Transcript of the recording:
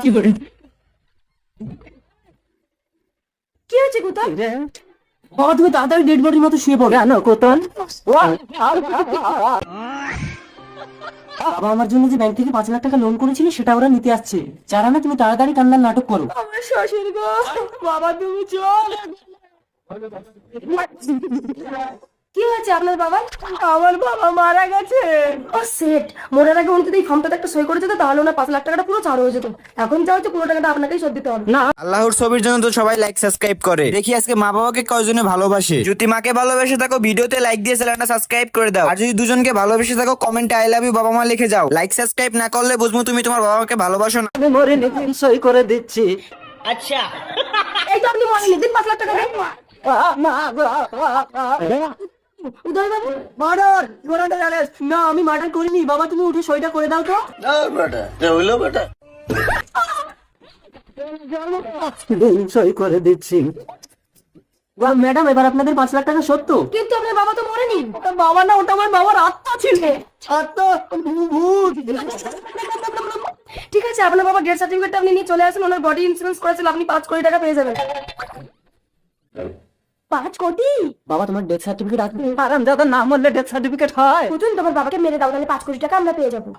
কি করে কি হয়েছে কোথায়? বাবা তুমি তাড়াতাড়ি ডেড বডির মতো শুয়ে পড়ো। কেন কোতন? বাবা আমার জন্য যে ব্যাংক থেকে 5 লাখ টাকা লোন করেছিল সেটা ওরা নিতে আসছে। চারা না তুমি তাড়াতাড়ি কান্নার নাটক করো। আমার শ্বশুর গো, বাবা তুমি চল। কি হয়েছে আপনার বাবা? আমার বাবা মারা গেছে। ও সেট, মরার আগে উনি যদি এই ফর্মটাতে একটা সই করে যেত তাহলে ওনার 5 লাখ টাকাটা পুরো ছাড় হয়ে যেত। এখন যা হচ্ছে পুরো টাকাটা আপনাকেই শোধ দিতে হবে। না আল্লাহর ছবির জন্য তো সবাই লাইক সাবস্ক্রাইব করে। দেখি আজকে মা বাবাকে কয়জনে ভালোবাসে। যদি মাকে ভালোবেসে থাকো ভিডিওতে লাইক দিয়ে চ্যানেলটা সাবস্ক্রাইব করে দাও। আর যদি দুজনকে ভালোবেসে থাকো কমেন্টে আই লাভ ইউ বাবা মা লিখে যাও। লাইক সাবস্ক্রাইব না করলে বুঝবো তুমি তোমার বাবা মাকে ভালোবাসো না। আমি মরে নিয়ে সই করে দিচ্ছি। এই তো আপনি মনে দিন 5 লাখ টাকা দেন। উদয় বাবু, মার্ডার না, আমি মার্ডার করিনি। বাবা তুমি উঠে সইটা করে দাও তো। সই করে দিচ্ছি। ম্যাডাম এবার আপনাদের 5 লাখ টাকা সত্য। কিন্তু আপনার বাবা তো মরেনি। বাবা না, ওটা আমার বাবার আত্মা ছিল। আত্মা ভূত। ঠিক আছে, আপনার বাবা ডেথ সার্টিফিকেটটা আপনি নিয়ে চলে আসুন। ওনার বডি ইন্স্যুরেন্স করেছিল, আপনি 5 কোটি টাকা পেয়ে যাবেন। 5 কোটি? বাবা তোমার ডেথ সার্টিফিকেট আছে? আরাম দাদা না মরলে ডেথ সার্টিফিকেট হয়? বুঝুন, তোমার বাবাকে মেরে দাও, তাহলে 5 কোটি টাকা আমরা পেয়ে যাবো।